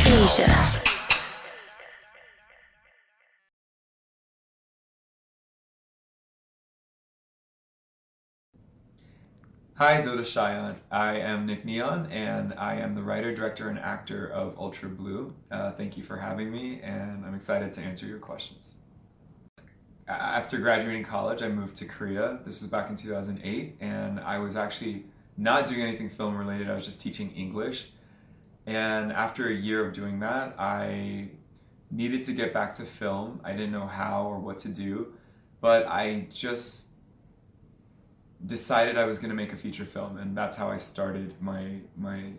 Asia. Hi, dotasiaent. I am Nick Neon, and I am the writer, director, and actor of Bleu. Thank you for having me, and I'm excited to answer your questions. After graduating college, I moved to Korea. This was back in 2008, and I was actually not doing anything film related. I was just teaching English. And after a year of doing that, I needed to get back to film. I didn't know how or what to do, but I just decided I was going to make a feature film, and that's how I started my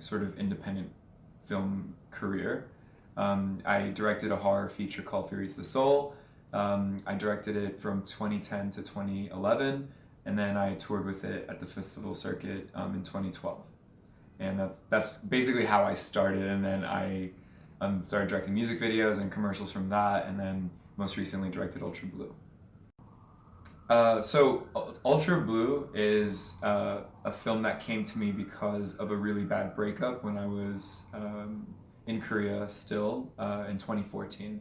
sort of independent film career. I directed a horror feature called Fear Eats the Soul. I directed it from 2010 to 2011, and then I toured with it at the festival circuit in 2012. And that's basically how I started, and then I started directing music videos and commercials from that, and then most recently directed Bleu. Bleu is a film that came to me because of a really bad breakup when I was in Korea still in 2014.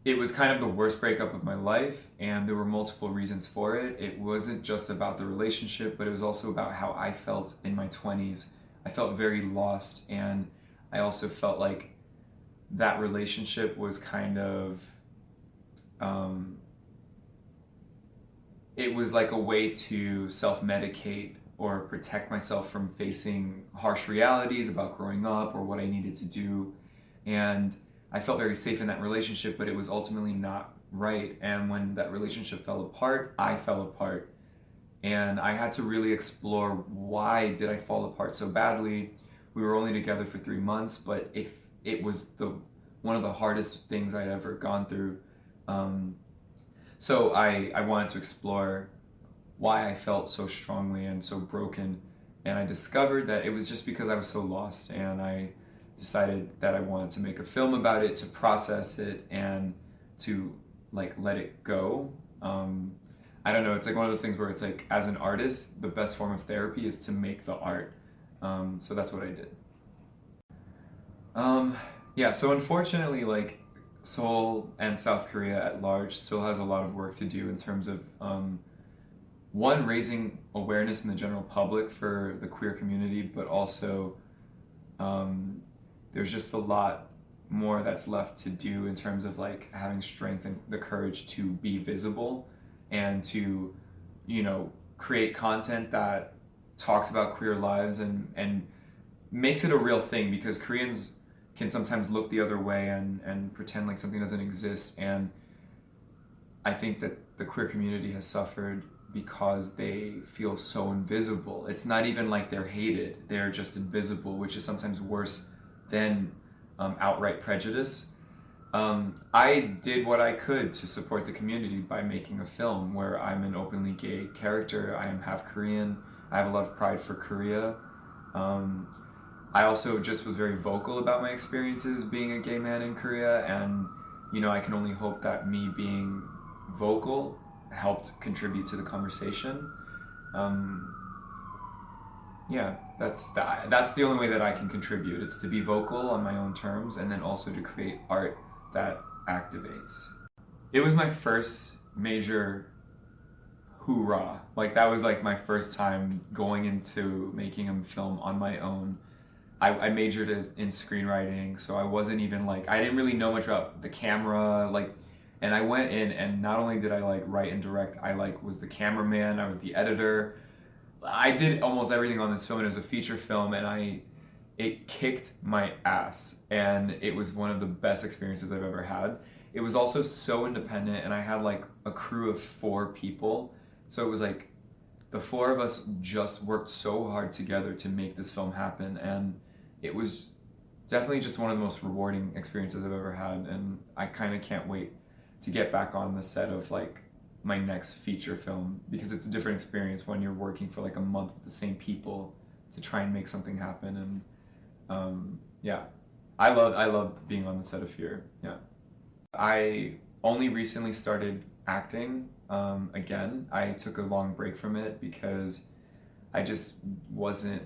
It was kind of the worst breakup of my life, and there were multiple reasons for it. It wasn't just about the relationship, but it was also about how I felt in my 20s. I felt very lost, and I also felt like that relationship was kind of it was like a way to self-medicate or protect myself from facing harsh realities about growing up or what I needed to do. And I felt very safe in that relationship, but it was ultimately not right. And when that relationship fell apart, I fell apart. And I had to really explore, why did I fall apart so badly? We were only together for 3 months, but it was one of the hardest things I'd ever gone through. So I wanted to explore why I felt so strongly and so broken. And I discovered that it was just because I was so lost, and I decided that I wanted to make a film about it, to process it and to like let it go. I don't know, it's like one of those things where it's like, as an artist, the best form of therapy is to make the art. So that's what I did. Yeah, so unfortunately, like, Seoul and South Korea at large still has a lot of work to do in terms of one, raising awareness in the general public for the queer community, but also there's just a lot more that's left to do in terms of like having strength and the courage to be visible and to, create content that talks about queer lives and makes it a real thing, because Koreans can sometimes look the other way and pretend like something doesn't exist. And I think that the queer community has suffered because they feel so invisible. It's not even like they're hated, they're just invisible, which is sometimes worse than outright prejudice. I did what I could to support the community by making a film where I'm an openly gay character. I am half Korean. I have a lot of pride for Korea. I also just was very vocal about my experiences being a gay man in Korea, and I can only hope that me being vocal helped contribute to the conversation. Yeah, that's the only way that I can contribute. It's to be vocal on my own terms, and then also to create art that activates. It was my first major hoorah. Like, that was like my first time going into making a film on my own. I majored in screenwriting, so I wasn't even like, I didn't really know much about the camera, like, and I went in, and not only did I like write and direct, I like was the cameraman, I was the editor. I did almost everything on this film, and it was a feature film, and it kicked my ass, and it was one of the best experiences I've ever had. It was also so independent, and I had like a crew of 4 people, so it was like the 4 of us just worked so hard together to make this film happen, and it was definitely just one of the most rewarding experiences I've ever had, and I kind of can't wait to get back on the set of like my next feature film, because it's a different experience when you're working for like a month with the same people to try and make something happen. And yeah, I love being on the set of Fear. Yeah, I only recently started acting again. I took a long break from it because I just wasn't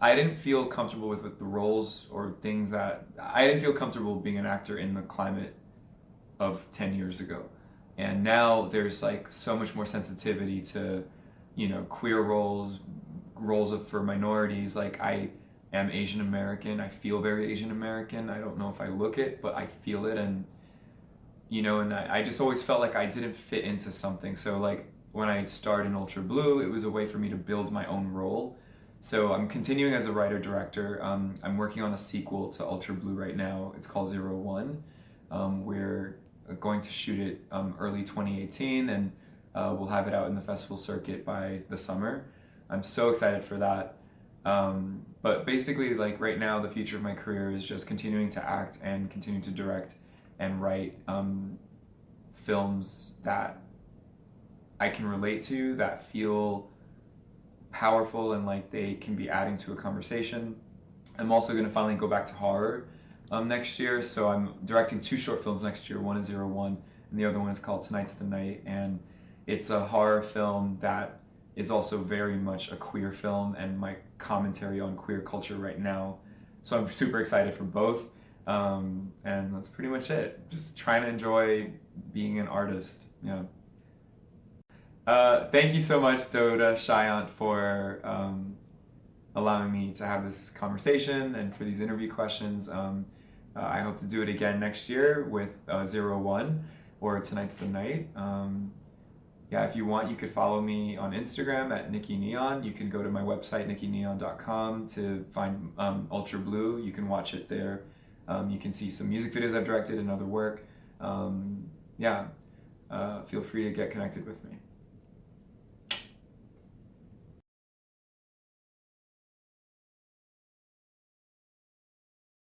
I didn't feel comfortable with the roles or things that I didn't feel comfortable being an actor in the climate of 10 years ago. And now there's like so much more sensitivity to, you know, queer roles, for minorities. Like I am Asian American. I feel very Asian American. I don't know if I look it, but I feel it. And, you know, and I just always felt like I didn't fit into something. So like when I starred in Ultra Blue, it was a way for me to build my own role. So I'm continuing as a writer director. I'm working on a sequel to Ultra Blue right now. It's called 01. We're going to shoot it early 2018, and we'll have it out in the festival circuit by the summer. I'm so excited for that. But basically, like right now, the future of my career is just continuing to act and continue to direct and write films that I can relate to, that feel powerful and like they can be adding to a conversation. I'm also going to finally go back to horror next year, so I'm directing 2 short films next year. One is 01, and the other one is called Tonight's the Night, and it's a horror film that is also very much a queer film and my commentary on queer culture right now. So I'm super excited for both, and that's pretty much it. Just trying to enjoy being an artist. Yeah. Thank you so much, dotasiaent, for allowing me to have this conversation and for these interview questions. I hope to do it again next year with 01 or Tonight's the Night. Yeah, if you want, you could follow me on Instagram at Nikki Neon. You can go to my website, nikkineon.com, to find Ultra Blue. You can watch it there. You can see some music videos I've directed and other work. Yeah, feel free to get connected with me.